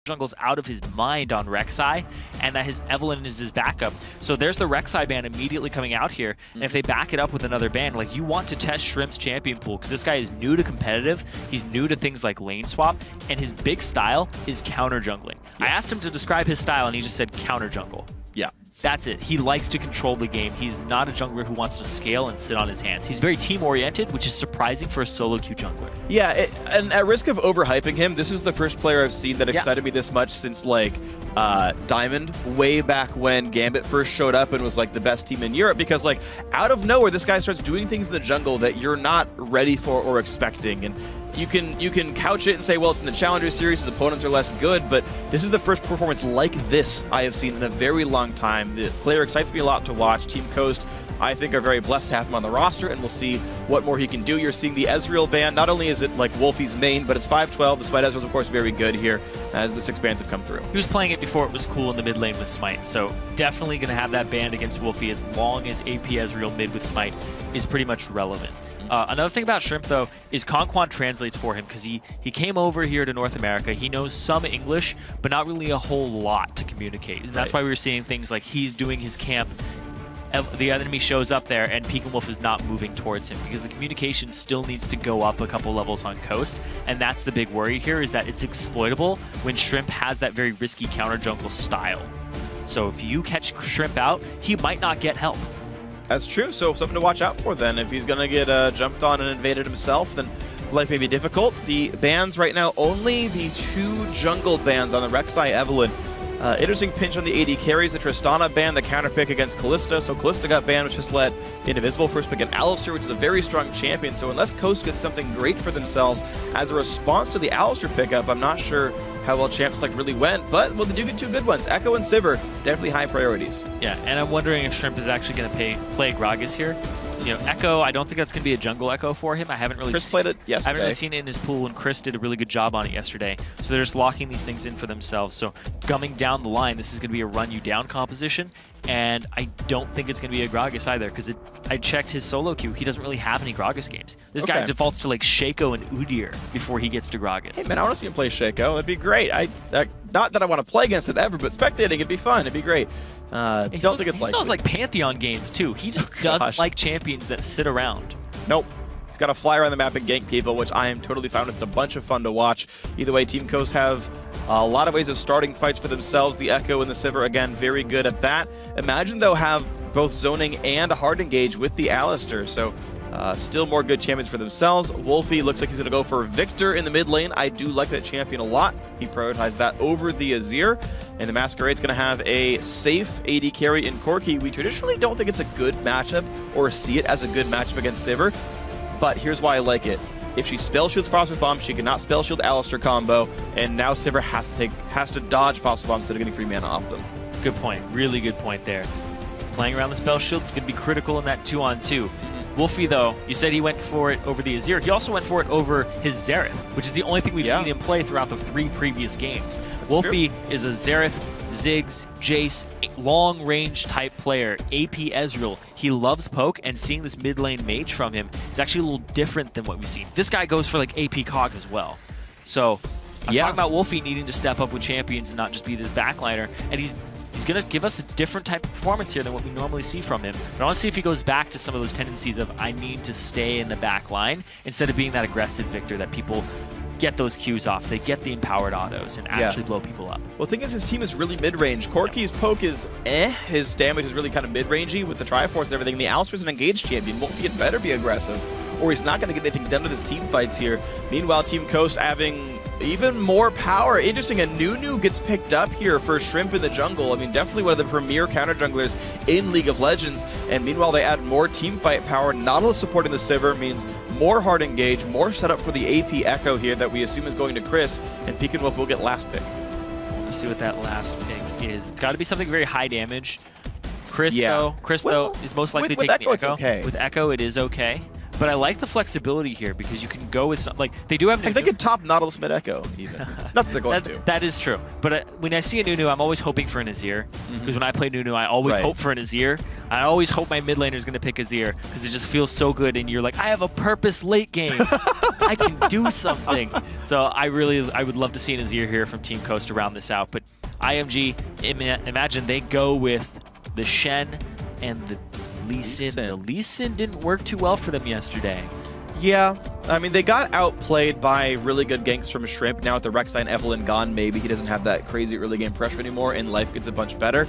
jungle's out of his mind on Rek'Sai, and that his Evelynn is his backup. So there's the Rek'Sai ban immediately coming out here, and if they back it up with another ban, like, you want to test Shrimp's champion pool, because this guy is new to competitive, he's new to things like lane swap, and his big style is counter jungling. I asked him to describe his style, and he just said counter jungle. Yeah. That's it. He likes to control the game. He's not a jungler who wants to scale and sit on his hands. He's very team-oriented, which is surprising for a solo queue jungler. Yeah, and at risk of overhyping him, this is the first player I've seen that excited me this much since, like, Diamond, way back when Gambit first showed up and was, like, the best team in Europe, because, like, out of nowhere, this guy starts doing things in the jungle that you're not ready for or expecting. And you can couch it and say, well, it's in the Challenger Series, his opponents are less good, but this is the first performance like this I have seen in a very long time. The player excites me a lot to watch. Team Coast, I think, are very blessed to have him on the roster, and we'll see what more he can do. You're seeing the Ezreal ban. Not only is it like Wolfie's main, but it's 5-12. The Smite Ezreal's, of course, very good here as the 6 bans have come through. He was playing it before it was cool in the mid lane with Smite, so definitely going to have that banned against Wolfie as long as AP Ezreal mid with Smite is pretty much relevant. Another thing about Shrimp, though, is Conquan translates for him, because he came over here to North America. He knows some English, but not really a whole lot to communicate. And that's why we were seeing things like he's doing his camp, the enemy shows up there, and Peakenwolf is not moving towards him, because the communication still needs to go up a couple levels on Coast. And that's the big worry here, is that it's exploitable when Shrimp has that very risky counter jungle style. So if you catch Shrimp out, he might not get help. That's true, so something to watch out for then. If he's going to get jumped on and invaded himself, then life may be difficult. The bans right now, only the 2 jungle bans on the Rek'Sai Evelynn. Interesting pinch on the AD carries. The Tristana ban, the counter pick against Kalista. So Kalista got banned, which just let Indivisible first pick an Alistar, which is a very strong champion. So unless Coast gets something great for themselves as a response to the Alistar pickup, I'm not sure how well Champ Select really went. But, well, they do get 2 good ones. Echo and Sivir, definitely high priorities. Yeah, and I'm wondering if Shrimp is actually going to play Gragas here. You know, Echo, I don't think that's going to be a jungle Echo for him. I haven't really played it yesterday. I haven't really seen it in his pool, and Chris did a really good job on it yesterday. So they're just locking these things in for themselves. So coming down the line, this is going to be a run you down composition, and I don't think it's going to be a Gragas either, because I checked his solo queue. He doesn't really have any Gragas games. This guy defaults to like Shaco and Udyr before he gets to Gragas. Hey man, I want to see him play Shaco. That'd be great. Not that I want to play against it ever, but spectating it'd be fun. It'd be great. Don't think it's he smells like Pantheon games too. He just doesn't like champions that sit around. Nope. He's got to fly around the map and gank people, which I am totally fine with. It's a bunch of fun to watch. Either way, Team Coast have a lot of ways of starting fights for themselves. The Echo and the Sivir, again, very good at that. Imagine, though, have both zoning and a hard engage with the Alistar. So still more good champions for themselves. Wolfie looks like he's going to go for Victor in the mid lane. I do like that champion a lot. He prioritized that over the Azir. And the Masquerade's going to have a safe AD carry in Corki. We traditionally don't think it's a good matchup or see it as a good matchup against Sivir. But here's why I like it. If she spell shields Frost Bomb, she cannot spell shield Alistar combo, and now Sivir has to dodge Frost Bomb instead of getting free mana off them. Good point. Really good point there. Playing around the spell shield is going to be critical in that 2-on-2. Wolfie, though, you said he went for it over the Azir. He also went for it over his Xerath, which is the only thing we've seen him play throughout the 3 previous games. Wolfie is a Xerath, Ziggs, Jace, long-range type player, AP Ezreal. He loves poke, and seeing this mid-lane mage from him is actually a little different than what we've seen. This guy goes for like AP Cog as well. So I'm talking about Wolfie needing to step up with champions and not just be the backliner, and he's going to give us a different type of performance here than what we normally see from him. But I want to see if he goes back to some of those tendencies of I need to stay in the back line instead of being that aggressive Victor that people get those Qs off. They get the empowered autos and actually blow people up. Well, the thing is, his team is really mid-range. Corki's poke is His damage is really kind of mid-rangey with the Triforce and everything. The Alistar's an engaged champion. Wolfie had better be aggressive, or he's not going to get anything done with his team fights here. Meanwhile, Team Coast having even more power. Interesting, a Nunu gets picked up here for Shrimp in the jungle. I mean, definitely one of the premier counter junglers in League of Legends. And meanwhile, they add more team fight power. Nautilus supporting the Sivir means more hard engage, more setup for the AP Echo here that we assume is going to Chris, and Peakenwolf will get last pick. Let's see what that last pick is. It's got to be something very high damage. Chris, though, is most likely taking the Echo. With Echo, it is okay. But I like the flexibility here because you can go with some, like they do have. They could top Nautilus mid Echo even. Not that they're going to. That is true. But when I see a Nunu, I'm always hoping for an Azir. Because when I play Nunu, I always hope for an Azir. I always hope my mid laner is going to pick Azir because it just feels so good. And you're like, I have a purpose late game. I can do something. So I would love to see an Azir here from Team Coast to round this out. But IMG, imagine they go with the Shen and the Lee Sin. The Lee Sin didn't work too well for them yesterday. Yeah, I mean, they got outplayed by really good ganks from Shrimp. Now with the Rek'Sai and Evelynn gone, maybe he doesn't have that crazy early game pressure anymore, and life gets a bunch better.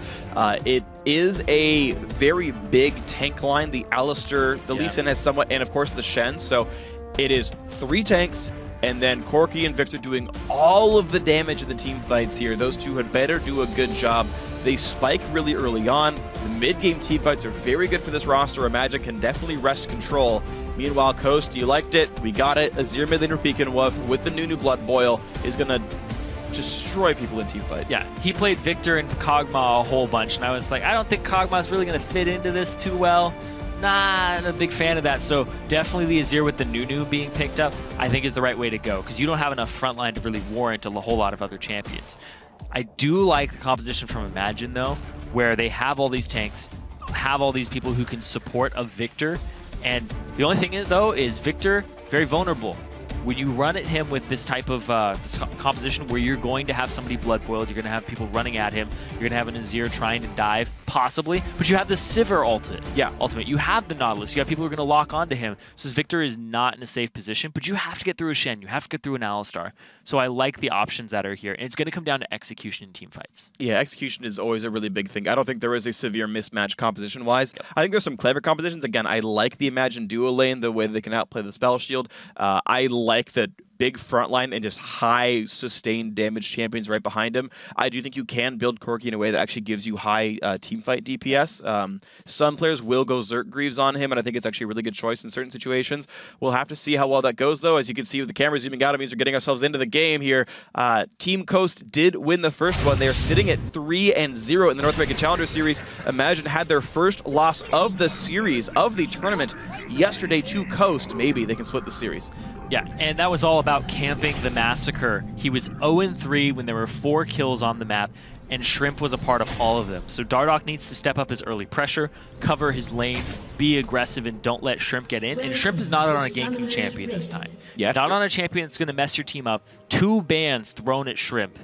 It is a very big tank line. The Alistar, the Lee Sin has somewhat, and of course the Shen. So it is 3 tanks, and then Corki and Victor doing all of the damage in the team fights here. Those two had better do a good job. They spike really early on. The mid-game team fights are very good for this roster. Imagine can definitely wrest control. Meanwhile, Coast, you liked it. We got it. Azir mid laner Peek and Wolf with the Nunu Blood Boil is going to destroy people in team fights. Yeah, he played Victor and Kog'Maw a whole bunch, and I was like, I don't think Kog'Maw's really going to fit into this too well. Nah, I'm a big fan of that. So definitely the Azir with the Nunu being picked up, I think is the right way to go because you don't have enough front line to really warrant a whole lot of other champions. I do like the composition from Imagine, though, where they have all these tanks, have all these people who can support a Victor, and the only thing is, though, is Victor very vulnerable. When you run at him with this type of this composition where you're going to have somebody blood boiled, you're going to have people running at him, you're going to have an Azir trying to dive, possibly, but you have the Sivir ultimate. You have the Nautilus. You have people who are going to lock onto him. So Victor is not in a safe position, but you have to get through a Shen. You have to get through an Alistar. So I like the options that are here, and it's going to come down to execution in team fights. Yeah, execution is always a really big thing. I don't think there is a severe mismatch composition-wise. Yep. I think there's some clever compositions. Again, I like the Imagine duo lane, the way they can outplay the Spell Shield. I like the big front line and just high sustained damage champions right behind him. I do think you can build Corki in a way that actually gives you high team fight DPS. Some players will go Zerk Greaves on him, and I think it's actually a really good choice in certain situations. We'll have to see how well that goes, though. As you can see with the camera zooming out, it means we're getting ourselves into the game here. Team Coast did win the first one. They are sitting at 3-0 in the North American Challenger Series. Imagine had their first loss of the series, of the tournament, yesterday to Coast. Maybe they can split the series. Yeah, and that was all about camping the Massacre. He was 0-3 when there were 4 kills on the map, and Shrimp was a part of all of them. So Dardoch needs to step up his early pressure, cover his lanes, be aggressive, and don't let Shrimp get in. And Shrimp is not on a ganking champion this time. Yeah, not on a champion that's going to mess your team up. 2 bans thrown at Shrimp.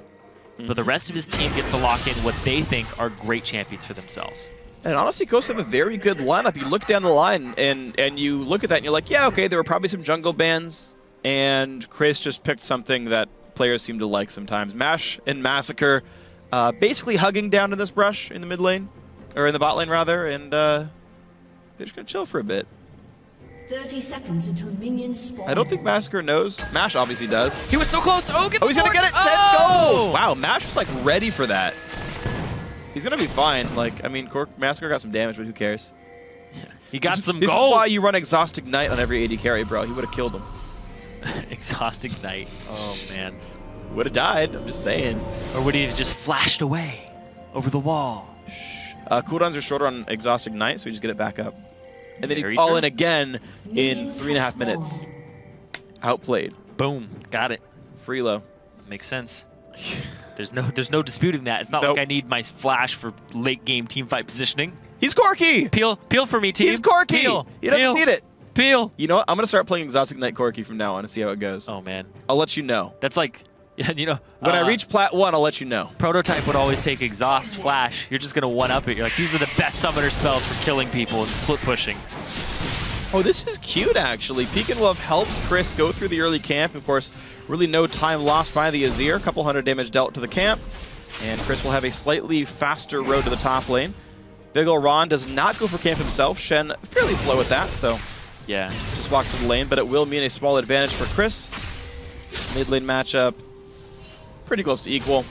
But the rest of his team gets to lock in what they think are great champions for themselves. And honestly, Coast have a very good lineup. You look down the line, and you look at that, and you're like, yeah, okay, there were probably some jungle bans, and Chris just picked something that players seem to like sometimes. Mash and Massacre basically hugging down to this brush in the mid lane, or in the bot lane, rather, and they're just going to chill for a bit. 30 seconds until minions spawn. I don't think Massacre knows. Mash obviously does. He was so close. Oh, he's going to get it. 10 gold. Wow, Mash was like ready for that. He's going to be fine. Like, I mean, Massacre got some damage, but who cares? He got some gold. This is why you run Exhaust Ignite on every AD carry, bro. He would have killed him. Exhaust Ignite. Oh, man. Would have died, I'm just saying. Or would he have just flashed away over the wall? Cooldowns are shorter on Exhaust Ignite, so we just get it back up. And then he'd all in again in 3.5 minutes. Outplayed. Boom. Got it. Free low. Makes sense. There's no disputing that. It's not like I need my flash for late game team fight positioning. He's Corki! Peel for me, team. He's Corki! Peel. He doesn't need it. Peel. You know what? I'm going to start playing Exhaust Ignite Corki from now on and see how it goes. Oh, man. I'll let you know. That's like, you know. When I reach Plat 1, I'll let you know. Prototype would always take Exhaust, Flash. You're just going to one-up it. You're like, these are the best summoner spells for killing people and split pushing. Oh, this is cute, actually. Peek and Wolf helps Chris go through the early camp. Of course, really no time lost by the Azir. A couple hundred damage dealt to the camp. And Chris will have a slightly faster road to the top lane. Big ol' Ron does not go for camp himself. Shen fairly slow at that, so yeah, just walks to the lane. But it will mean a small advantage for Chris. Mid lane matchup, pretty close to equal.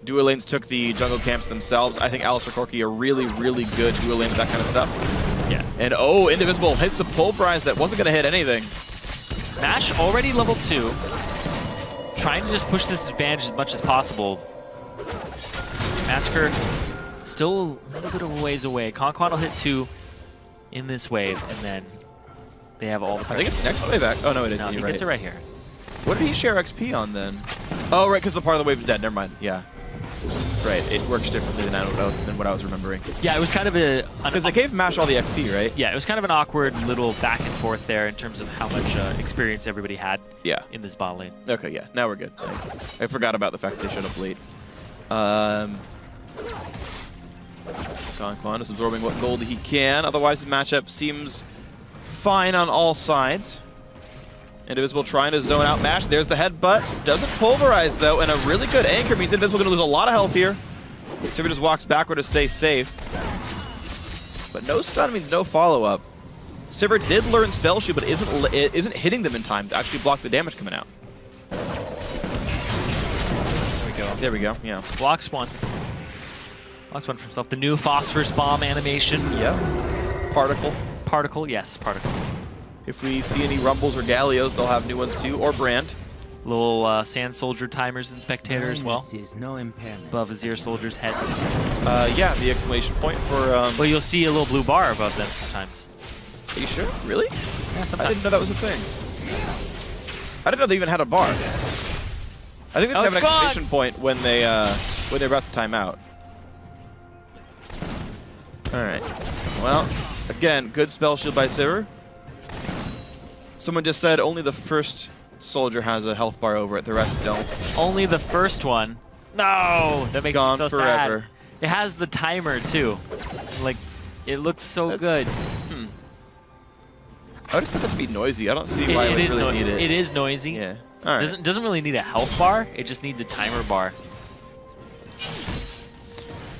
Duo lanes took the jungle camps themselves. I think Alistar Corki are really, really good duo lane with that kind of stuff. Yeah. And oh, Indivisible hits a pulverize that wasn't going to hit anything. Nash already level 2. Trying to just push this advantage as much as possible. Massacre still a little bit of a ways away. Conquan will hit 2 in this wave, and then They have all the I think it's next way back. Oh, no, it is. No, he You're gets it right here. What did he share XP on then? Oh, right, because the part of the wave is dead. Never mind. Yeah. Right, it works differently than what I was remembering. Yeah, it was kind of a... Because they gave Mash all the XP, right? Yeah, it was kind of an awkward little back and forth there in terms of how much experience everybody had in this bot lane. Okay, yeah, now we're good. I forgot about the fact that they showed up late. Quan is absorbing what gold he can. Otherwise, the matchup seems fine on all sides. Indivisible trying to zone out Mash. There's the headbutt. Doesn't pulverize, though, and a really good anchor means Indivisible going to lose a lot of health here. Sivir just walks backward to stay safe. But no stun means no follow-up. Sivir did learn Spell Shield, but isn't hitting them in time to actually block the damage coming out. There we go. There we go, yeah. Blocks one. Blocks one for himself. The new Phosphorus Bomb animation. Yep. Particle. Particle, yes, Particle. If we see any Rumbles or Gallios, they'll have new ones too, or Brand. Little Sand Soldier timers and Spectator as well. No impairment. Above Azir Soldier's head. Yeah, the exclamation point for... Well, you'll see a little blue bar above them sometimes. Are you sure? Really? Yeah, sometimes. I didn't know that was a thing. I didn't know they even had a bar. I think they have an exclamation point when they're about to time out. Alright. Well, again, good spell shield by Sivir. Someone just said only the first soldier has a health bar over it, the rest don't. Only the first one? No! That makes me so forever. sad. It has the timer too. Like, it looks so good. I would expect it to be noisy. I don't see why it would really need it. It is noisy. Yeah. All right. Doesn't really need a health bar. It just needs a timer bar.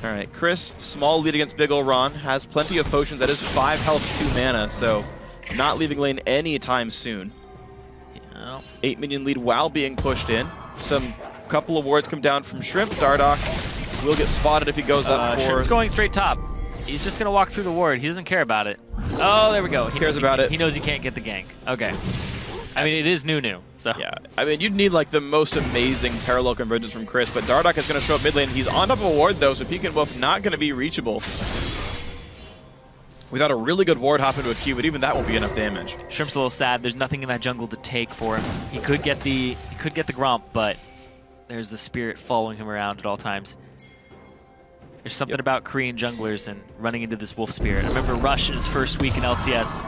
All right. Chris, small lead against Big Ol' Ron, has plenty of potions. That is 5 health, 2 mana, so not leaving lane anytime soon. Yeah. 8 minion lead while being pushed in. Some couple of wards come down from Shrimp. Dardoch will get spotted if he goes up for... Shrimp's going straight top. He's just going to walk through the ward. He doesn't care about it. Oh, there we go. He cares about it. He knows he can't get the gank. Okay. I mean, it is new, so... Yeah. I mean, you'd need, like, the most amazing parallel convergence from Chris, but Dardoch is going to show up mid lane. He's on top of a ward, though, so Peek and Wolf not going to be reachable. Without a really good ward hop into a Q, but even that won't be enough damage. Shrimp's a little sad. There's nothing in that jungle to take for him. He could get the Gromp, but there's the Spirit following him around at all times. There's something about Korean junglers and running into this Wolf Spirit. I remember Rush in his first week in LCS.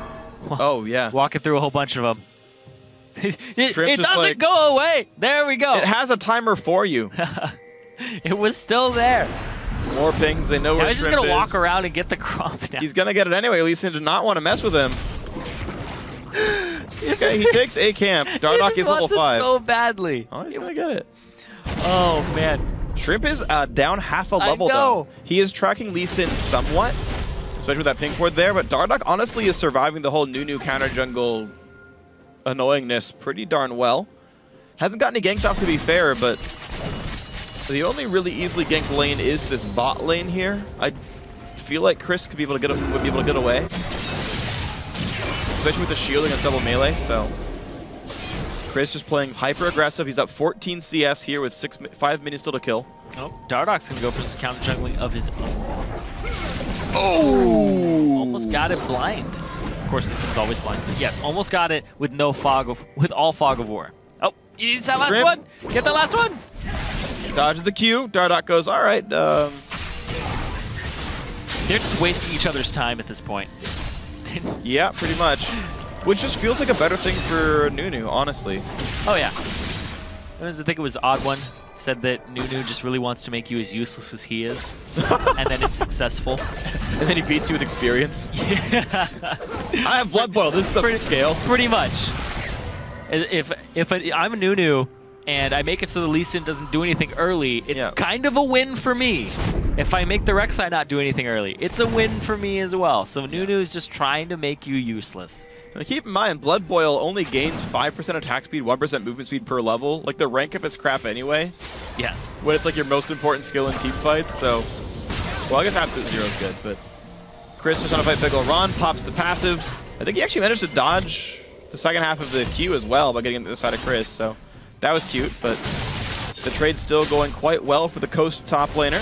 Oh, yeah. Walking through a whole bunch of them. it doesn't like, go away! There we go! It has a timer for you. It was still there. More pings, they know where Shrimp is. He's just going to walk around and get the Gromp now. He's going to get it anyway. Lee Sin did not want to mess with him. Okay, he takes a camp. Dardoch is level 5. So badly. Oh, he's going to get it. Oh, man. Shrimp is down half a level, though. He is tracking Lee Sin somewhat, especially with that ping ward there, but Dardoch honestly is surviving the whole Nunu counter jungle annoyingness pretty darn well. Hasn't gotten any ganks off, to be fair, but the only really easily ganked lane is this bot lane here. I feel like Chris would be able to get away, especially with the shield against double melee, so... Chris just playing hyper aggressive. He's up 14 CS here with 5 minutes still to kill. Oh, Dardoch's gonna go for some counter juggling of his own. Oh! Almost got it blind. Of course, this is always blind. But yes, almost got it with no with all fog of war. Oh, he needs that last one. Get that last one. Dodges the Q. Dardoch goes, all right. They're just wasting each other's time at this point. Yeah, pretty much. Which just feels like a better thing for Nunu, honestly. Oh, yeah. I think it was Odd One said that Nunu just really wants to make you as useless as he is. And then it's successful. And then he beats you with experience. Yeah. I have Blood Boil. This doesn't scale. Pretty much. If I'm a Nunu and I make it so the Lee Sin doesn't do anything early, it's kind of a win for me. If I make the Rek'Sai not do anything early, it's a win for me as well. So Nunu is just trying to make you useless. Now keep in mind, Blood Boil only gains 5% attack speed, 1% movement speed per level. Like, the rank up is crap anyway. Yeah. When it's like your most important skill in team fights, so... Well, I guess Absolute Zero is good, but... Chris was trying to fight Big Ol' Ron, pops the passive. I think he actually managed to dodge the second half of the Q as well by getting into the side of Chris, so... That was cute, but... The trade's still going quite well for the Coast top laner.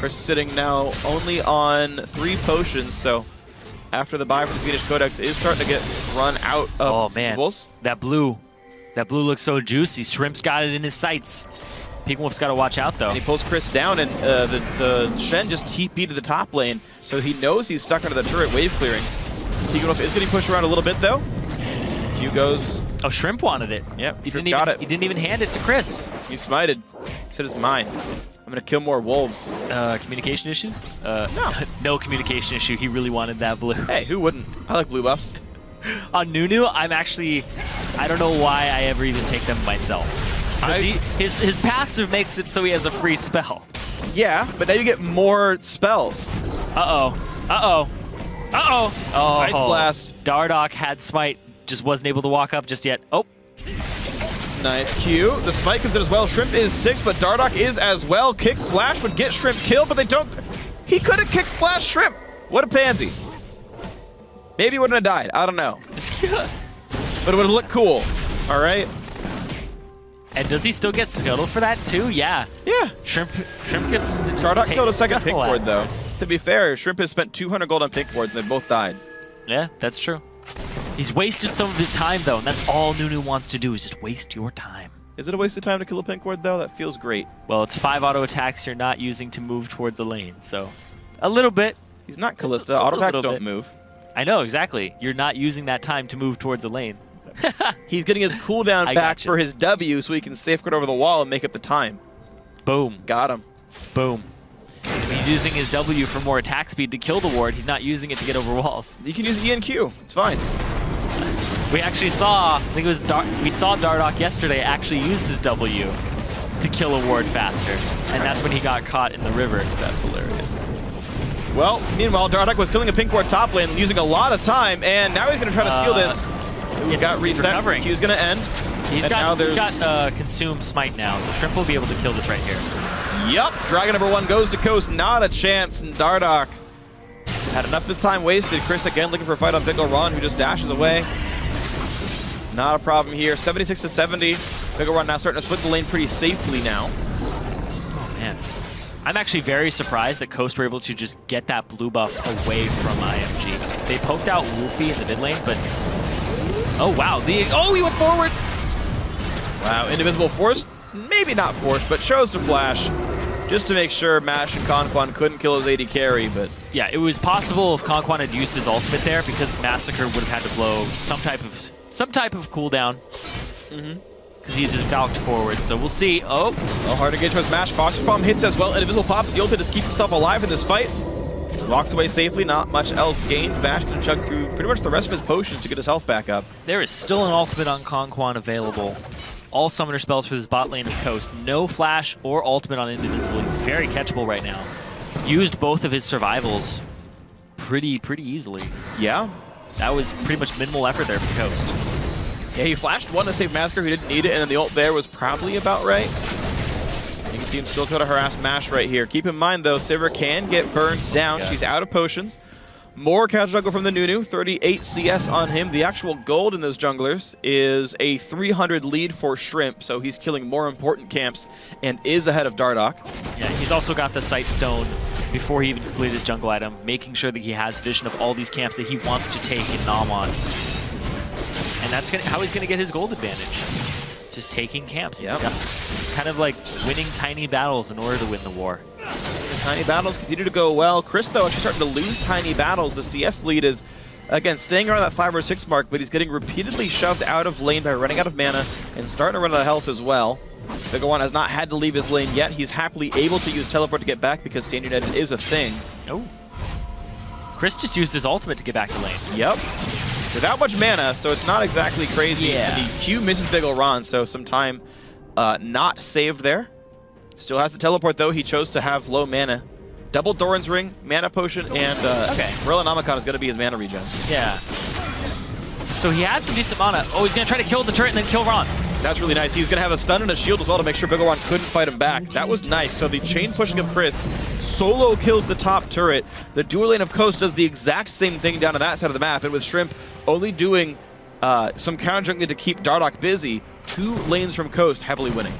Chris is sitting now only on 3 potions, so... after the buy for the Swedish Codex is starting to get run out of Squibbles. That blue looks so juicy. Shrimp's got it in his sights. Pink Wolf's got to watch out, though. And he pulls Chris down, and the Shen just TP'd to the top lane, so he knows he's stuck under the turret wave clearing. Pink Wolf is getting pushed around a little bit, though. Q goes. Oh, Shrimp wanted it. Yep, he got it. He didn't even hand it to Chris. He smited. He said it's mine. I'm going to kill more wolves. Communication issues? No. No communication issue. He really wanted that blue. Hey, who wouldn't? I like blue buffs. On Nunu, I don't know why I ever even take them myself. His passive makes it so he has a free spell. Yeah, but now you get more spells. Uh-oh. Uh-oh. Uh-oh. Oh, Ice Blast. Dardoch had Smite, just wasn't able to walk up just yet. Oh. Nice Q. The Smite comes in as well. Shrimp is 6, but Dardoch is as well. Kick Flash would get Shrimp killed, but they don't. He could have kicked Flash Shrimp. What a pansy. Maybe he wouldn't have died. I don't know. But it would have looked cool. All right. And does he still get Scuttle for that too? Yeah. Yeah. Shrimp gets. Dardoch killed a second pink ward though. To be fair, Shrimp has spent 200 gold on pink wards and they both died. Yeah, that's true. He's wasted some of his time though, and that's all Nunu wants to do is just waste your time. Is it a waste of time to kill a pink ward though? That feels great. Well, it's 5 auto attacks you're not using to move towards the lane, so a little bit. He's not Callista. Auto attacks don't move. I know, exactly. You're not using that time to move towards the lane. He's getting his cooldown back for his W so he can safeguard over the wall and make up the time. Boom. Got him. Boom. If he's using his W for more attack speed to kill the ward, he's not using it to get over walls. You can use E and Q. It's fine. We actually saw, I think it was we saw Dardoch yesterday actually use his W to kill a ward faster. And that's when he got caught in the river. That's hilarious. Well, meanwhile, Dardoch was killing a pink ward top lane, using a lot of time, and now he's going to try to steal this. He got reset. Q's going to end. He's got Consume Smite now, so Shrimp will be able to kill this right here. Yup, Dragon number 1 goes to Coast. Not a chance, and Dardoch had enough of his time wasted. Chris again looking for a fight on Big Ol' Ron, who just dashes away. Not a problem here. 76 to 70. Big Ol' Ron now starting to split the lane pretty safely now. Oh, man. I'm actually very surprised that Coast were able to just get that blue buff away from IMG. They poked out Wolfie in the mid lane, but... Oh, wow. He went forward! Wow, Indivisible forced, maybe not forced, but chose to flash just to make sure Mash and Conquan couldn't kill his AD carry, but... Yeah, it was possible if Conquan had used his ultimate there because Massacre would have had to blow some type of cooldown. Because he just valked forward, so we'll see. Oh, hard to get towards Mash. Foster Bomb hits as well. Indivisible pops the ult to just keep himself alive in this fight. Walks away safely, not much else gained. Vash can chug through pretty much the rest of his potions to get his health back up. There is still an ultimate on Conquan available. All summoner spells for this bot lane of Coast. No flash or ultimate on Indivisible. He's very catchable right now. Used both of his survivals pretty easily. Yeah. That was pretty much minimal effort there for Coast. Yeah, he flashed one to save Massacre who didn't need it, and then the ult there was probably about right. You can see him still try to harass Mash right here. Keep in mind, though, Sivir can get burned down. Yeah. She's out of potions. More catch jungle from the Nunu. 38 CS on him. The actual gold in those junglers is a 300 lead for Shrimp, so he's killing more important camps and is ahead of Dardoch. Yeah, he's also got the Sight Stone before he even completed his jungle item, making sure that he has vision of all these camps that he wants to take in Namon. And that's how he's going to get his gold advantage. Just taking camps. Yep. He's kind of like winning tiny battles in order to win the war. Tiny battles continue to go well. Chris, though, actually starting to lose tiny battles. The CS lead is, again, staying around that 5 or 6 mark, but he's getting repeatedly shoved out of lane by running out of mana and starting to run out of health as well. Big Ol' Ron has not had to leave his lane yet. He's happily able to use teleport to get back because standard edit is a thing. Oh. Chris just used his ultimate to get back to lane. Yep. Without much mana, so it's not exactly crazy. Yeah. The Q misses Big Ol' Ron, so some time not saved there. Still has the teleport, though. He chose to have low mana. Double Doran's Ring, Mana Potion, and Morella Namicon is going to be his mana regen. Yeah. So he has some decent mana. Oh, he's going to try to kill the turret and then kill Ron. That's really nice. He's going to have a stun and a shield as well to make sure Big Ol' Ron couldn't fight him back. That was nice. So the chain pushing of Chris solo kills the top turret. The dual lane of Coast does the exact same thing down to that side of the map, and with Shrimp only doing some counter jungling to keep Dardoch busy, 2 lanes from Coast heavily winning.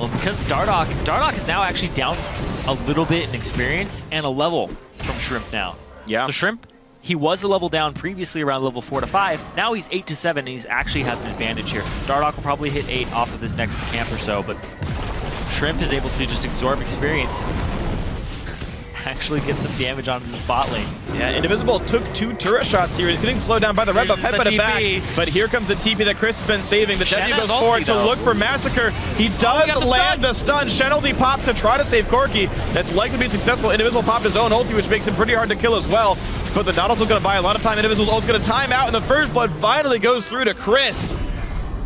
Well, because Dardoch is now actually down a little bit in experience and a level from Shrimp now. Yeah. So Shrimp, He was a level down previously around level 4 to 5. Now he's 8 to 7, and he actually has an advantage here. Dardoch will probably hit 8 off of this next camp or so, but Shrimp is able to just absorb experience. Actually get some damage onto the bot lane. Yeah, Indivisible took 2 turret shots here. He's getting slowed down by the red buff, headbutted back. But here comes the TP that Chris has been saving. The W goes forward to look for Massacre. He does land the stun. Shen ulti pop to try to save Corki. That's likely to be successful. Indivisible popped his own ulti, which makes him pretty hard to kill as well. But the Nautilus's going to buy a lot of time. Indivisible's ult's going to time out, and the first blood finally goes through to Chris.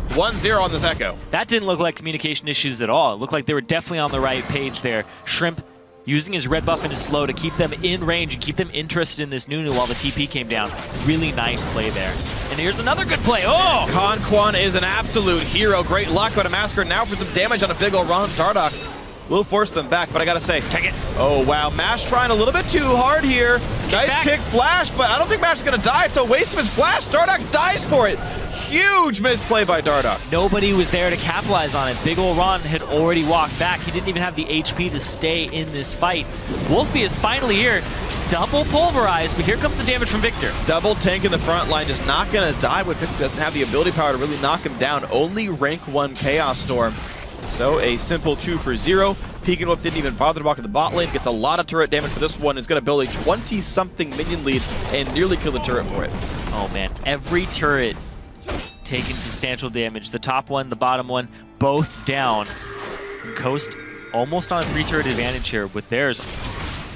1-0 on this Echo. That didn't look like communication issues at all. It looked like they were definitely on the right page there. Shrimp using his red buff and his slow to keep them in range and keep them interested in this Nunu while the TP came down. Really nice play there. And here's another good play. Oh! Quan is an absolute hero. Great luck, but a Massacre now for some damage on a big ol' run. Dardoch will force them back, but I gotta say, take it. Oh wow, Mash trying a little bit too hard here. Nice kick flash, but I don't think Mash is gonna die. It's a waste of his flash. Dardoch dies for it. Huge misplay by Dardoch. Nobody was there to capitalize on it. Big ol' Ron had already walked back. He didn't even have the HP to stay in this fight. Wolfie is finally here. Double pulverized, but here comes the damage from Victor. Double tank in the front line, just not gonna die, but Victor doesn't have the ability power to really knock him down. Only rank 1 Chaos Storm. So a simple 2 for 0. Peek and Whip didn't even bother to walk in the bot lane. Gets a lot of turret damage for this one. Is going to build a 20-something minion lead and nearly kill the turret for it. Oh man, every turret taking substantial damage. The top one, the bottom one, both down. And Coast almost on a 3-turret advantage here with theirs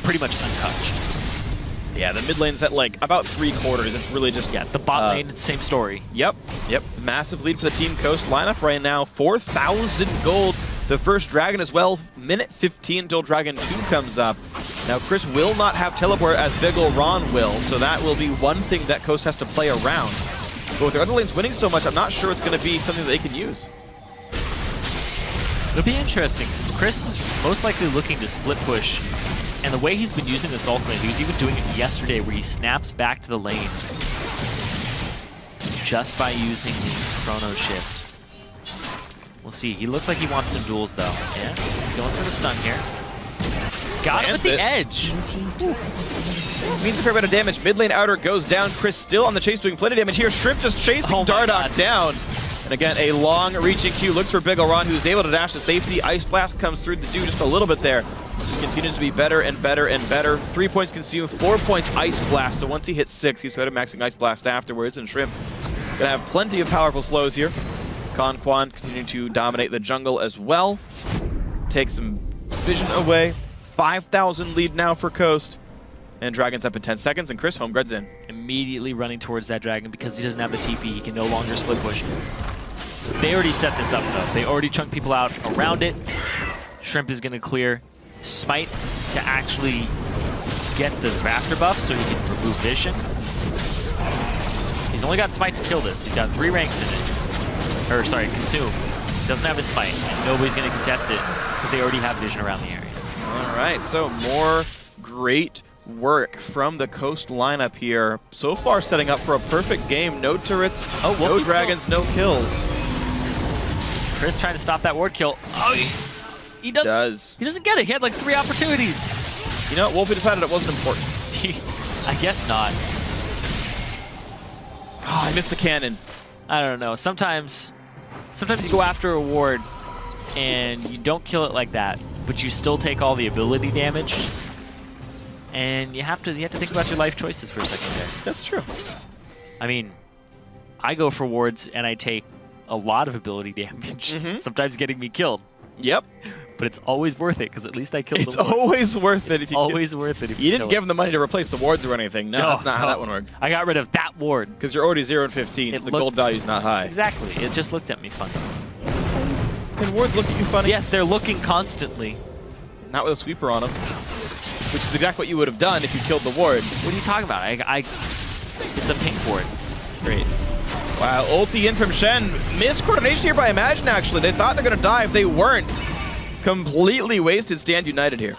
pretty much untouched. Yeah, the mid lane's at like about 3/4. It's really just... Yeah, the bot lane, same story. Yep. Massive lead for the Team Coast lineup right now. 4,000 gold. The first Dragon as well. Minute 15 until Dragon 2 comes up. Now, Chris will not have teleport as Big ol' Ron will, so that will be one thing that Coast has to play around. But with their other lanes winning so much, I'm not sure it's going to be something that they can use. It'll be interesting since Chris is most likely looking to split push. And the way he's been using this ultimate, he was even doing it yesterday where he snaps back to the lane just by using the chrono shift. We'll see. He looks like he wants some duels though. Yeah, he's going for the stun here. Got him at the edge. Means a fair bit of damage. Mid lane outer goes down. Chris still on the chase doing plenty of damage here. Shrimp just chasing Dardoch down. And again, a long-reaching Q looks for Big ol' Ron, who's able to dash to safety. Ice Blast comes through to do just a little bit there. Just continues to be better and better and better. 3 points consumed, 4 points Ice Blast. So once he hits 6, he's going to maxing Ice Blast afterwards. And Shrimp gonna have plenty of powerful slows here. Quan continuing to dominate the jungle as well. Take some vision away. 5,000 lead now for Coast. And Dragon's up in 10 seconds, and Chris homegrud's in. Immediately running towards that Dragon because he doesn't have the TP. He can no longer split push. They already set this up, though. They already chunked people out around it. Shrimp is going to clear Smite to actually get the Raptor buff so he can remove vision. He's only got Smite to kill this. He's got 3 ranks in it. Or, sorry, Consume. He doesn't have his Smite, and nobody's going to contest it because they already have vision around the area. All right, so more great work from the Coast lineup here. So far setting up for a perfect game. No turrets, no dragons, no kills. Chris trying to stop that ward kill. Oh, he doesn't. He doesn't get it. He had like 3 opportunities. You know, Wolfie decided it wasn't important. I guess not. Oh, I missed the cannon. I don't know. Sometimes you go after a ward and you don't kill it like that, but you still take all the ability damage. And you have to think about your life choices for a second there. That's true. I mean, I go for wards and I take a lot of ability damage, sometimes getting me killed. Yep. But it's always worth it because at least I killed the ward. It's always worth it if you worth it if you didn't give them the money to replace the wards or anything. No, that's not how that one worked. I got rid of that ward. Because you're already 0 and 15, so the gold value's not high. Exactly. It just looked at me funny. Can wards look at you funny? Yes, they're looking constantly. Not with a sweeper on them. Which is exactly what you would have done if you killed the ward. What are you talking about? It's a pink ward. Great. Wow, ulti in from Shen. Miscoordination here by Imagine, actually. They thought they're going to die if they weren't. Completely wasted Stand United here.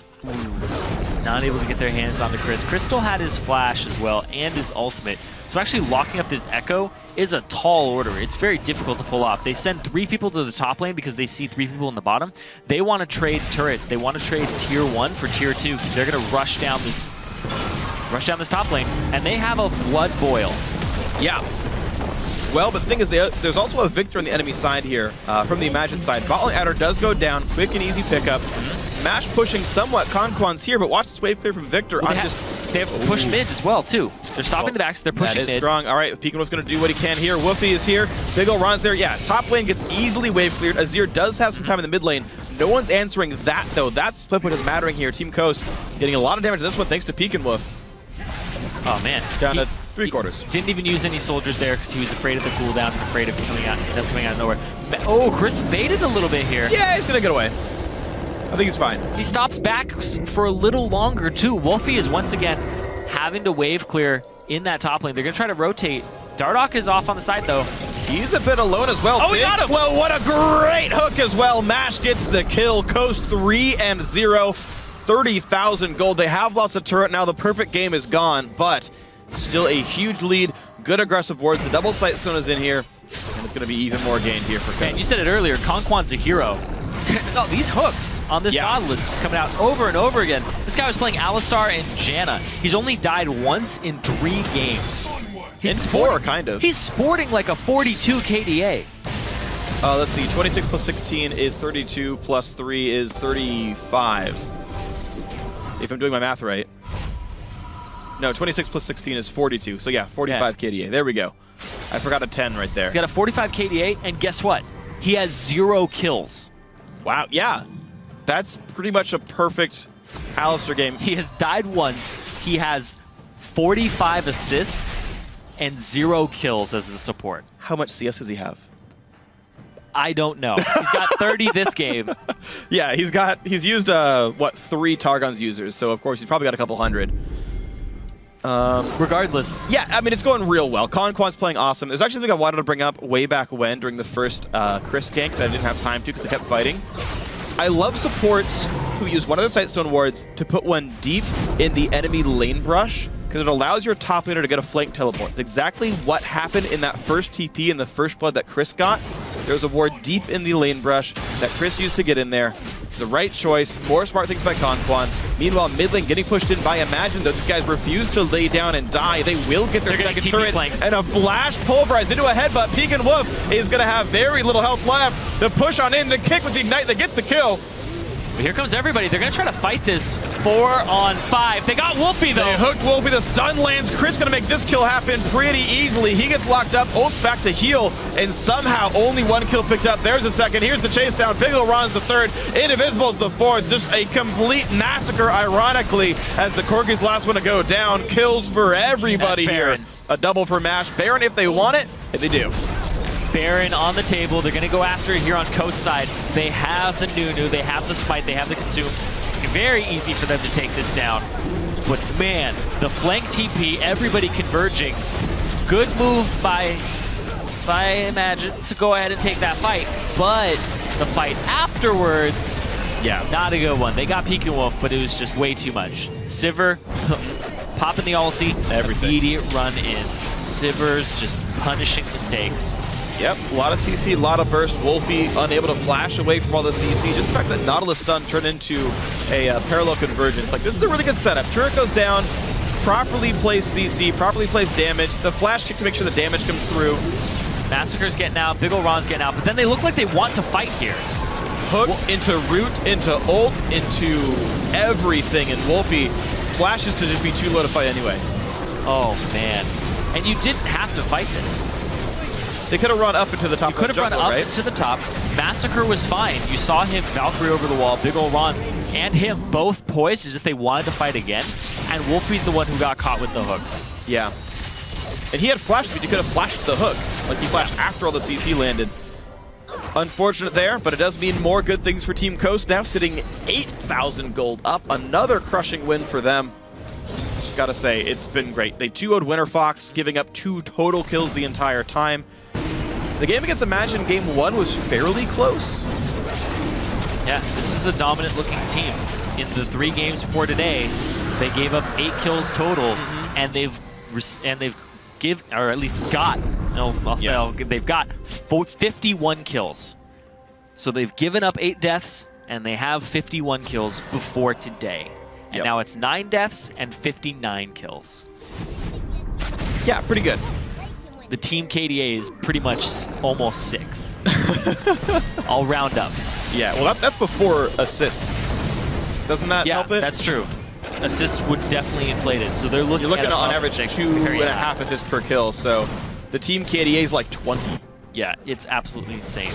Not able to get their hands on the Chris. Chris still had his flash as well and his ultimate. So actually locking up this Echo is a tall order. It's very difficult to pull off. They send 3 people to the top lane because they see 3 people in the bottom. They want to trade turrets. They want to trade tier 1 for tier 2 because they're going to rush down rush down this top lane, and they have a blood boil. Yeah. Well, but the thing is, there's also a Victor on the enemy side here, from the Imagine side. Bot lane adder does go down, quick and easy pickup. Mash pushing somewhat, Conquan's here, but watch this wave clear from Victor. Well, they have push mid as well, too. They're stopping the backs, they're pushing mid. That is strong. All right, Pekinwolf's going to do what he can here. Woofy is here. Big ol' Ron's there. Yeah, top lane gets easily wave cleared. Azir does have some time in the mid lane. No one's answering that, though. That's split push is mattering here. Team Coast getting a lot of damage in this one thanks to Pekinwolf. Oh, man. Down to 3/4. Didn't even use any soldiers there because he was afraid of the cooldown and afraid of coming out of nowhere. Oh, Chris baited a little bit here. Yeah, he's going to get away. I think he's fine. He stops back for a little longer, too. Wolfie is once again having to wave clear in that top lane. They're going to try to rotate. Dardoch is off on the side, though. He's a bit alone as well. Oh, we got him! Slow, what a great hook as well. Mash gets the kill. Coast 3-0. 30,000 gold. They have lost a turret now. The perfect game is gone, but still a huge lead. Good aggressive wards. The double sight stone is in here, and it's going to be even more gained here for Coast. Man, you said it earlier, Conquan's a hero. No, these hooks on this Nautilus just coming out over and over again. This guy was playing Alistar and Janna. He's only died once in 3 games. In 4, kind of. He's sporting like a 42 KDA. Let's see. 26 plus 16 is 32, plus 3 is 35. If I'm doing my math right. No, 26 plus 16 is 42. So yeah, 45 KDA. There we go. I forgot a 10 right there. He's got a 45 KDA, and guess what? He has 0 kills. Wow, yeah. That's pretty much a perfect Alistar game. He has died once. He has 45 assists and 0 kills as a support. How much CS does he have? I don't know. He's got 30 this game. Yeah, he's used, what, 3 Targon's users, so of course he's probably got a couple hundred. Regardless. Yeah, I mean, it's going real well. Conquan's playing awesome. There's actually something I wanted to bring up way back when during the first Chris gank that I didn't have time to because I kept fighting. I love supports who use one of their Sightstone wards to put one deep in the enemy lane brush because it allows your top laner to get a flank teleport. It's exactly what happened in that first TP in the first blood that Chris got. There was a ward deep in the lane brush that Chris used to get in there. It's the right choice. More smart things by Conquan. Meanwhile, mid lane getting pushed in by Imagine, though these guys refuse to lay down and die. They will get their second turret. Flanked. And a flash pulverized into a headbutt. Pekinwolf is going to have very little health left. The push on in, the kick with the ignite, they get the kill. But here comes everybody. They're going to try to fight this 4-on-5. They got Wolfie, though. They hooked Wolfie. The stun lands. Chris going to make this kill happen pretty easily. He gets locked up, ults back to heal, and somehow only 1 kill picked up. There's a second. Here's the chase down. Big ol' Ron's the 3rd. Indivisible's the 4th. Just a complete massacre, ironically, as the Corgi's last one to go down. Kills for everybody here. A double for Mash. Baron if they want it, and they do. Baron on the table. They're going to go after it here on Coast side. They have the Nunu, they have the Smite, they have the Consume. Very easy for them to take this down. But man, the flank TP, everybody converging. Good move by Imagine to go ahead and take that fight. But the fight afterwards, yeah, not a good one. They got Pekinwolf, but it was just way too much. Sivir popping the ulti, immediate run in. Sivir's just punishing mistakes. Yep, a lot of CC, a lot of burst. Wolfie unable to flash away from all the CC. Just the fact that Nautilus stun turned into a parallel convergence. Like, this is a really good setup. Turret goes down, properly placed CC, properly placed damage. The flash kick to make sure the damage comes through. Massacre's getting out, Big ol' Ron's getting out, but then they look like they want to fight here. Hook into root, into ult, into everything, and Wolfie flashes to just be too low to fight anyway. Oh, man. And you didn't have to fight this. They could have run up into the top. You could have run up to the top. Massacre was fine. You saw him Valkyrie over the wall. Big ol' Ron and him both poised as if they wanted to fight again. And Wolfie's the one who got caught with the hook. Yeah. And he had flash speed. You could have flashed the hook. Like, he flashed after all the CC landed. Unfortunate there, but it does mean more good things for Team Coast. Now sitting 8,000 gold up. Another crushing win for them. Gotta say, it's been great. They 2-0'd Winter Fox, giving up 2 total kills the entire time. The game against Imagine Game 1 was fairly close. Yeah, this is a dominant-looking team. In the 3 games before today, they gave up 8 kills total, and they've got 51 kills. So they've given up 8 deaths, and they have 51 kills before today. And now it's 9 deaths and 59 kills. Yeah, pretty good. The team KDA is pretty much almost 6. I'll round up. Yeah, well, that's before assists. Doesn't that help it? Yeah, that's true. Assists would definitely inflate it. So they're looking You're looking at on average 2.5 assists per kill. So the team KDA is like 20. Yeah, it's absolutely insane.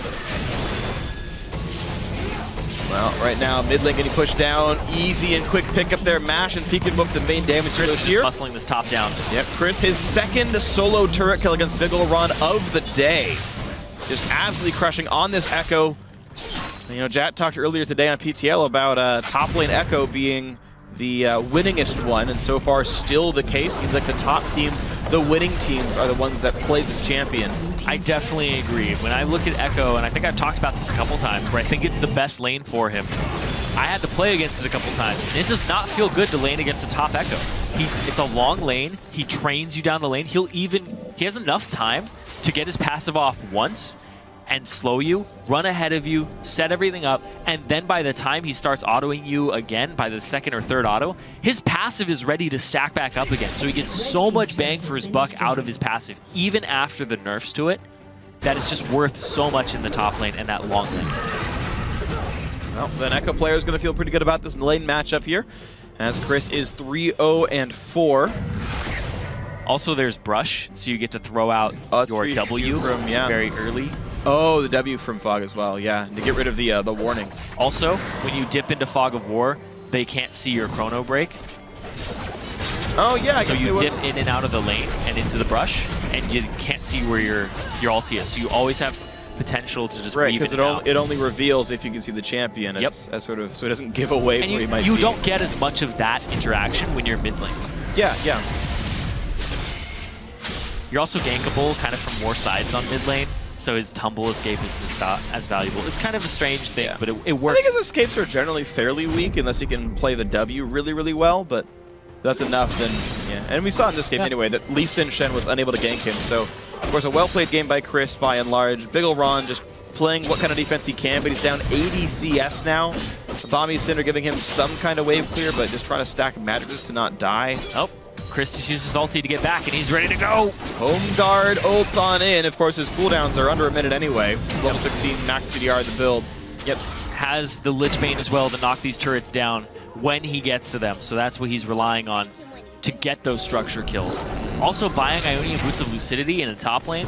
Well, right now, mid lane getting pushed down. Easy and quick pick up there. Mash and Peek and Book the main damage Chris this is year. muscling this top down. Yep, Chris, his second solo turret kill against Big Ol' Run of the day. Just absolutely crushing on this Echo. You know, Jat talked earlier today on PTL about top lane Echo being the winningest one, and so far still the case. Seems like the top teams, the winning teams, are the ones that play this champion. I definitely agree. When I look at Echo, and I think I've talked about this a couple times, where I think it's the best lane for him, I had to play against it a couple times, and it does not feel good to lane against a top Echo. It's a long lane. He trains you down the lane. He has enough time to get his passive off once and slow you, run ahead of you, set everything up, and then by the time he starts autoing you again, by the second or third auto, his passive is ready to stack back up again. So he gets so much bang for his buck out of his passive, even after the nerfs to it, that it's just worth so much in the top lane and that long lane. Well, then Echo player is going to feel pretty good about this lane matchup here, as Chris is 3-0-4. Also, there's Brush, so you get to throw out your W from, very early. Oh, the W from Fog as well, yeah, to get rid of the warning. Also, when you dip into Fog of War, they can't see your chrono break. Oh yeah, so you dip in and out of the lane and into the brush, and you can't see where your ulti is. So you always have potential to just weave because it only reveals if you can see the champion. As sort of, so it doesn't give away and where he might be. You don't get as much of that interaction when you're mid lane. Yeah, yeah. You're also gankable kind of from more sides on mid lane, so his tumble escape isn't as valuable. It's kind of a strange thing, but it works. I think his escapes are generally fairly weak unless he can play the W really, really well, but that's enough then, yeah. And we saw in this game anyway that Lee Sin Shen was unable to gank him, so of course a well-played game by Chris by and large. Big Ol' Ron just playing what kind of defense he can, but he's down 80 CS now. Bami Cinder giving him some kind of wave clear, but just trying to stack magicks to not die. Oh. Chris just uses ulti to get back, and he's ready to go. Home guard ult on in. Of course, his cooldowns are under a minute anyway. Level 16 max CDR the build. Yep. Has the Lich Bane as well to knock these turrets down when he gets to them. So that's what he's relying on to get those structure kills. Also, buying Ionian Boots of Lucidity in a top lane,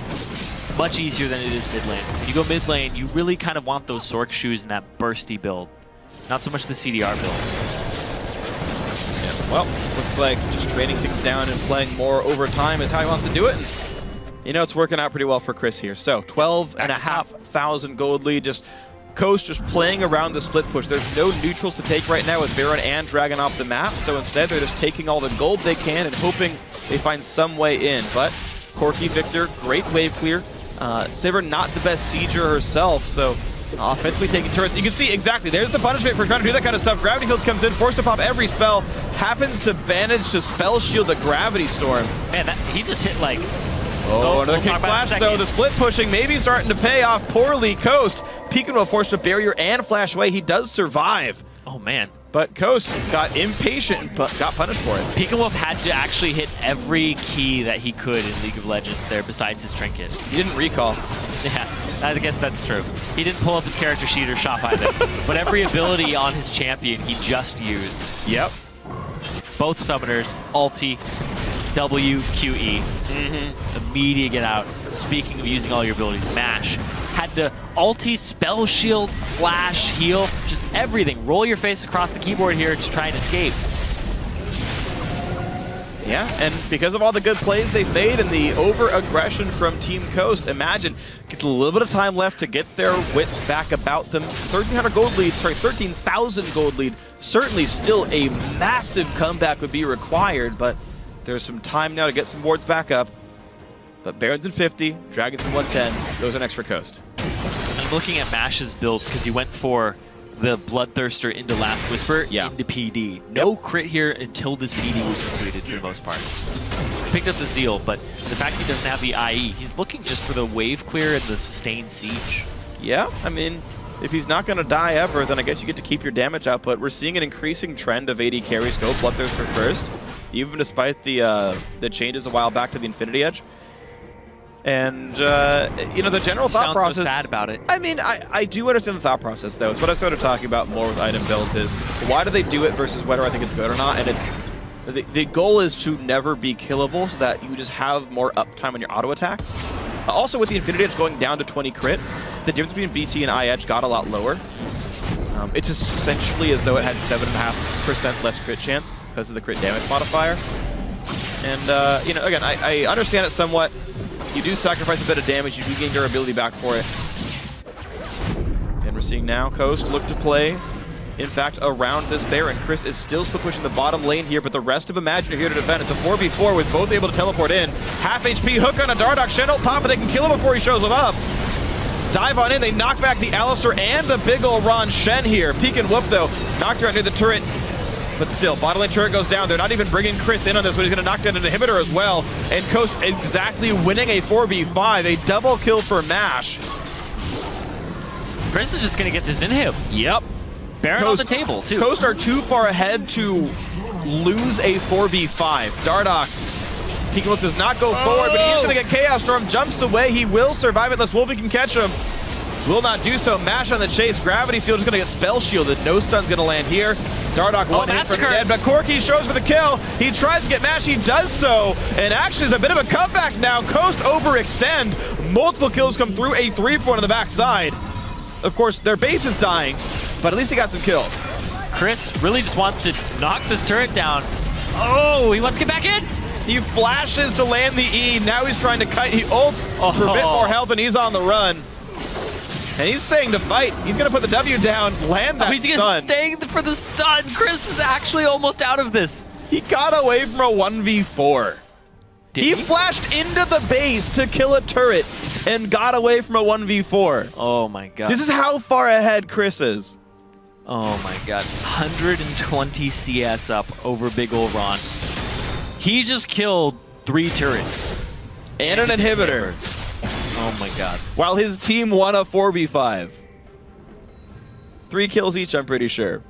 much easier than it is mid lane. When you go mid lane, you really kind of want those Sork shoes in that bursty build. Not so much the CDR build. Well, looks like just trading things down and playing more over time is how he wants to do it. And, you know, it's working out pretty well for Chris here. So 12,500 gold lead. Just Coast just playing around the split push. There's no neutrals to take right now with Baron and Dragon off the map. So instead, they're just taking all the gold they can and hoping they find some way in. But Corki Victor, great wave clear. Sivir, not the best sieger herself. So offensively taking turrets. You can see exactly, there's the punishment for trying to do that kind of stuff. Gravity Field comes in, forced to pop every spell, happens to manage to spell shield the Gravity Storm. Man, he just hit like... Oh, another kick flash though. The split pushing maybe starting to pay off poorly. Coast, Peekaboo forced to barrier and flash away. He does survive. Oh man. But Coast got impatient and got punished for it. Peekaboo had to actually hit every key that he could in League of Legends there besides his trinket. He didn't recall. Yeah, I guess that's true. He didn't pull up his character sheet or shop either. But every ability on his champion he just used. Yep. Both summoners, ulti, W, QE. Immediate get out. Speaking of using all your abilities, Mash. Had to ulti, spell shield, flash, heal, just everything. Roll your face across the keyboard here to try and escape. Yeah, and because of all the good plays they've made and the over-aggression from Team Coast, imagine gets a little bit of time left to get their wits back about them. 1,300 gold lead, sorry, 13,000 gold lead. Certainly still a massive comeback would be required, but there's some time now to get some wards back up. But Baron's in 50, Dragon's in 110. Those are next for Coast. I'm looking at Mash's build because he went for the Bloodthirster into Last Whisper into PD. No crit here until this PD was completed for the most part. Picked up the Zeal, but the fact he doesn't have the IE, he's looking just for the wave clear and the sustained siege. Yeah, I mean, if he's not going to die ever, then I guess you get to keep your damage output. We're seeing an increasing trend of AD carries go Bloodthirster first, even despite the changes a while back to the Infinity Edge. And, you know, the general thought process... So sad about it. I mean, I do understand the thought process, though. It's what I started talking about more with item builds is, why do they do it versus whether I think it's good or not? And it's... The goal is to never be killable so that you just have more uptime on your auto attacks. Also, with the Infinity Edge going down to 20 crit, the difference between BT and I Edge got a lot lower. It's essentially as though it had 7.5% less crit chance because of the crit damage modifier. And, you know, again, I understand it somewhat. You do sacrifice a bit of damage, you do gain durability back for it. And we're seeing now Coast look to play, in fact, around this Baron. Chris is still pushing the bottom lane here, but the rest of Imagine are here to defend. It's a 4v4 with both able to teleport in. Half HP hook on a Dardoch. Shen don't pop, but they can kill him before he shows him up. Dive on in, they knock back the Alistar and the big ol' Ron Shen here. Peek and whoop though, knocked around near the turret. But still, bottom lane turret goes down. They're not even bringing Chris in on this one. He's going to knock down an inhibitor as well. And Coast exactly winning a 4v5, a double kill for MASH. Chris is just going to get this inhib. Yep. Baron Coast, on the table, too. Coast are too far ahead to lose a 4v5. Dardoch, Peek does not go forward, but he's going to get Chaos Storm. Jumps away. He will survive it unless Wolfie can catch him. Will not do so. MASH on the chase. Gravity Field is going to get spell shielded. No stun's going to land here. Dardoch one hit from dead, but Corki shows for the kill. He tries to get MASH. He does so. And actually, it's a bit of a comeback now. Coast overextend. Multiple kills come through. A 3-4 on the backside. Of course, their base is dying, but at least he got some kills. Chris really just wants to knock this turret down. Oh, he wants to get back in. He flashes to land the E. Now he's trying to kite. He ults for a bit more health, and he's on the run. And he's staying to fight. He's going to put the W down, land that stun. He's staying for the stun. Chris is actually almost out of this. He got away from a 1v4. He flashed into the base to kill a turret and got away from a 1v4. Oh my god. This is how far ahead Chris is. Oh my god. 120 CS up over big ol' Ron. He just killed 3 turrets. And an inhibitor. Oh my god. While his team won a 4v5. 3 kills each, I'm pretty sure.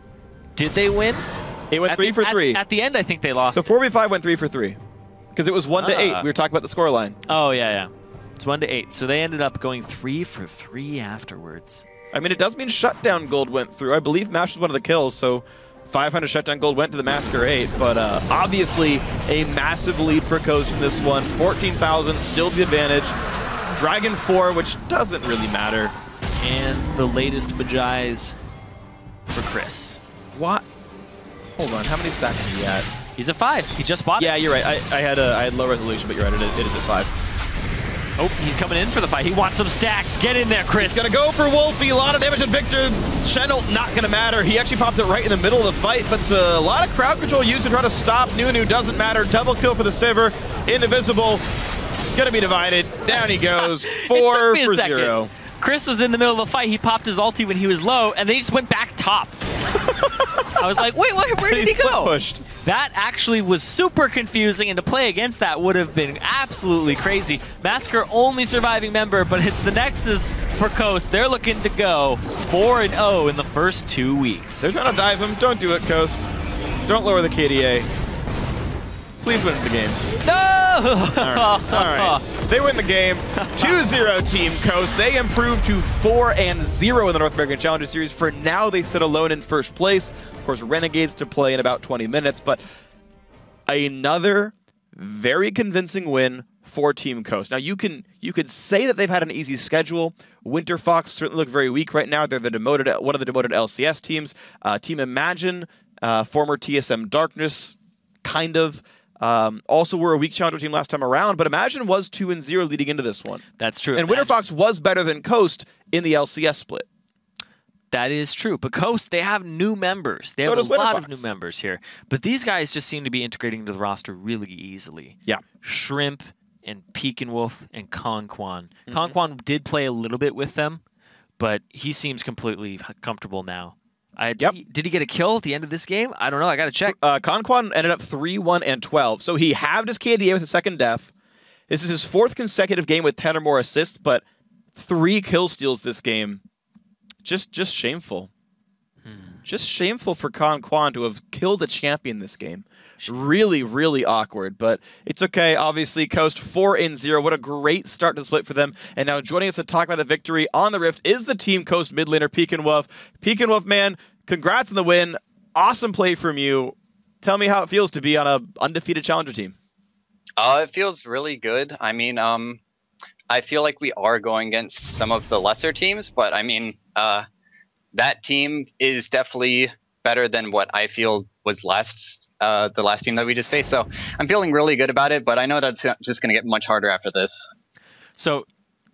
Did they win? It went 3 for 3. At the end, I think they lost. The 4v5 went 3 for 3. Because it was 1-8. We were talking about the scoreline. Oh, yeah. It's 1-8. So they ended up going 3 for 3 afterwards. I mean, it does mean shutdown gold went through. I believe MASH was one of the kills, so 500 shutdown gold went to the Massacre 8. But obviously, a massive lead for Coast in this one. 14,000, still the advantage. Dragon 4, which doesn't really matter. And the latest Bajais for Chris. What? Hold on, how many stacks is he at? He's at 5. He just bought it. Yeah, you're right. I had low resolution, but you're right. It is at 5. Oh, he's coming in for the fight. He wants some stacks. Get in there, Chris. He's going to go for Wolfie. A lot of damage on Victor. Shenel, not going to matter. He actually popped it right in the middle of the fight, but a lot of crowd control used to try to stop Nunu. Doesn't matter. Double kill for the Sivir. Indivisible. Going to be divided. Down he goes. 4 for 0. Chris was in the middle of the fight. He popped his ulti when he was low, and they just went back top. I was like, wait, where did he go? Pushed. That actually was super confusing, and to play against that would have been absolutely crazy. Massacre only surviving member, but it's the Nexus for Coast. They're looking to go 4-0 in the first 2 weeks. They're trying to dive him. Don't do it, Coast. Don't lower the KDA. Please win the game. No! All right. They win the game. 2-0 Team Coast. They improved to 4-0 in the North American Challenger Series. For now, they sit alone in first place. Of course, Renegades to play in about 20 minutes, but another very convincing win for Team Coast. Now, you could say that they've had an easy schedule. Winter Fox certainly look very weak right now. They're one of the demoted LCS teams. Team Imagine, former TSM Darkness, kind of. Also, we're a weak challenger team last time around, but Imagine was 2-0 leading into this one. That's true. And Winter Fox was better than Coast in the LCS split. That is true. But Coast, they have new members. They have a lot of new members here. But these guys just seem to be integrating into the roster really easily. Yeah. Shrimp and Peek and Wolf and Conquan. Conquan did play a little bit with them, but he seems completely comfortable now. Did he get a kill at the end of this game? I don't know. I got to check. Conquan ended up 3-1-12. So he halved his KDA with a second death. This is his 4th consecutive game with 10 or more assists, but 3 kill steals this game. Just shameful. Just shameful for Quan to have killed a champion this game. Really, really awkward, but it's okay. Obviously, Coast 4-0. What a great start to the split for them. And now joining us to talk about the victory on the Rift is the Team Coast mid laner, Peekinwolf. Peekinwolf, man, congrats on the win. Awesome play from you. Tell me how it feels to be on an undefeated challenger team. It feels really good. I mean, I feel like we are going against some of the lesser teams, but I mean, that team is definitely better than what I feel was the last team that we just faced. So I'm feeling really good about it, but I know that's just going to get much harder after this. So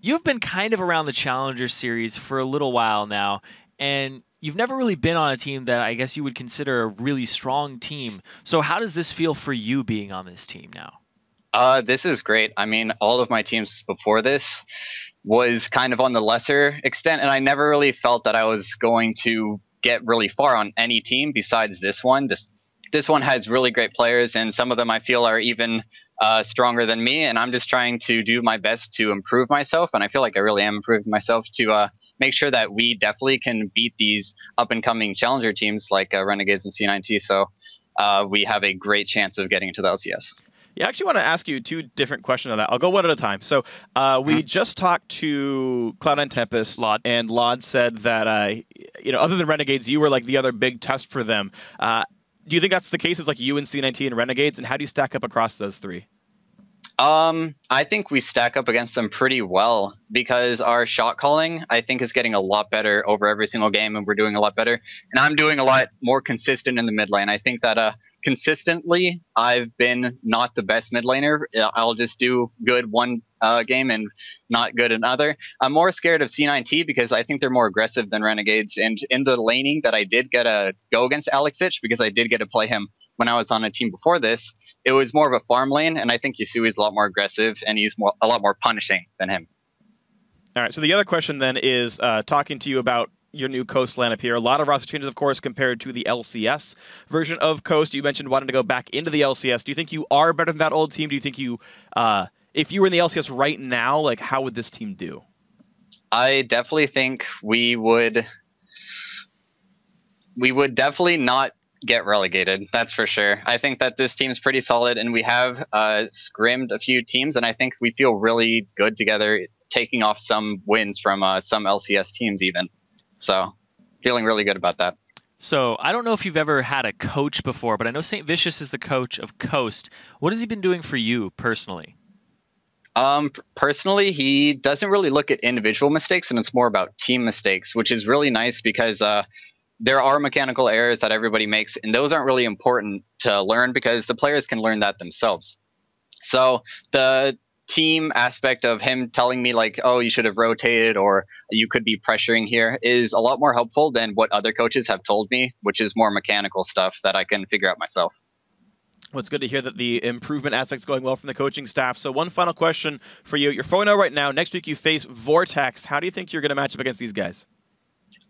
you've been kind of around the Challenger Series for a little while now, and you've never really been on a team that I guess you would consider a really strong team. So how does this feel for you being on this team now? This is great. I mean, all of my teams before this was kind of on the lesser extent, and I never really felt that I was going to get really far on any team besides this one. This one has really great players, and some of them I feel are even stronger than me, and I'm just trying to do my best to improve myself, and I feel like I really am improving myself to make sure that we definitely can beat these up-and-coming challenger teams like Renegades and C9T, so we have a great chance of getting to the LCS. Yeah, I actually want to ask you two different questions on that. I'll go one at a time. So we just talked to Cloud9 Tempest, and Lod said that, you know, other than Renegades, you were like the other big test for them. Do you think that's the case? It's like you and C9T and Renegades, and how do you stack up across those three? I think we stack up against them pretty well because our shot calling, I think, is getting a lot better over every single game, and we're doing a lot better. And I'm doing a lot more consistent in the mid lane. I think that consistently, I've been not the best mid laner. I'll just do good one game and not good another. I'm more scared of C9T because I think they're more aggressive than Renegades. And in the laning that I did get to go against Alexich, because I did get to play him when I was on a team before this, it was more of a farm lane, and I think Yasui's a lot more aggressive, and he's a lot more punishing than him. All right, so the other question then is talking to you about your new Coast lineup here. A lot of roster changes, of course, compared to the LCS version of Coast. You mentioned wanting to go back into the LCS. Do you think you are better than that old team? Do you think you, if you were in the LCS right now, like, how would this team do? I definitely think we would definitely not get relegated. That's for sure. I think that this team's pretty solid, and we have scrimmed a few teams, and I think we feel really good together, taking off some wins from some LCS teams even. So, feeling really good about that. So, I don't know if you've ever had a coach before, but I know St. Vicious is the coach of Coast. What has he been doing for you personally? Personally, he doesn't really look at individual mistakes, and it's more about team mistakes, which is really nice because there are mechanical errors that everybody makes, and those aren't really important to learn because the players can learn that themselves. So, the team aspect of him telling me like, oh, you should have rotated or you could be pressuring here is a lot more helpful than what other coaches have told me, which is more mechanical stuff that I can figure out myself. Well, it's good to hear that the improvement aspect's going well from the coaching staff. So one final question for you. You're 4-0 right now. Next week you face Vortex. How do you think you're going to match up against these guys?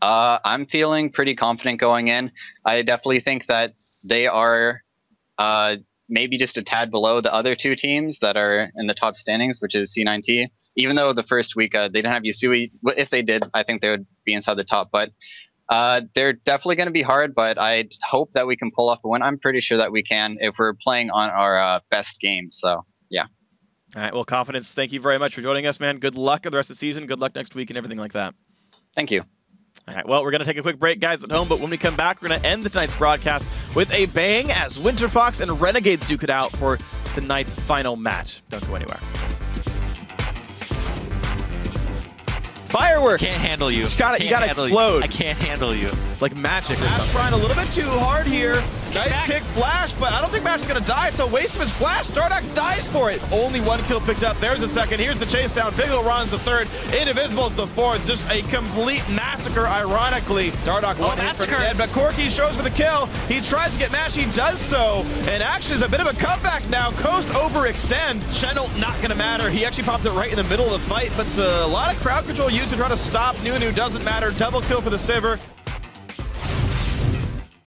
I'm feeling pretty confident going in. I definitely think that they are maybe just a tad below the other two teams that are in the top standings, which is C9T. Even though the first week they didn't have Yasui, if they did, I think they would be inside the top. But they're definitely going to be hard, but I hope that we can pull off a win. I'm pretty sure that we can if we're playing on our best game. So, yeah. All right, well, Confidence, thank you very much for joining us, man. Good luck in the rest of the season. Good luck next week and everything like that. Thank you. All right, well, we're going to take a quick break, guys, at home, but when we come back, we're going to end tonight's broadcast with a bang as Winterfox and Renegades duke it out for tonight's final match. Don't go anywhere. Fireworks! Can't handle you. You gotta explode. I can't handle you. Like magic or something. Trying a little bit too hard here. Nice pick Flash, but I don't think Mash is gonna die. It's a waste of his Flash. Dardoch dies for it. Only one kill picked up. There's a second. Here's the chase down. Pickle runs the third. Indivisible's the fourth. Just a complete massacre, ironically. Dardoch one hit from dead, but Corki shows for the kill. He tries to get Mash. He does so. And actually, it's a bit of a comeback now. Coast overextend. Channel not gonna matter. He actually popped it right in the middle of the fight, but it's a lot of crowd control used to try to stop Nunu. Doesn't matter. Double kill for the Sivir.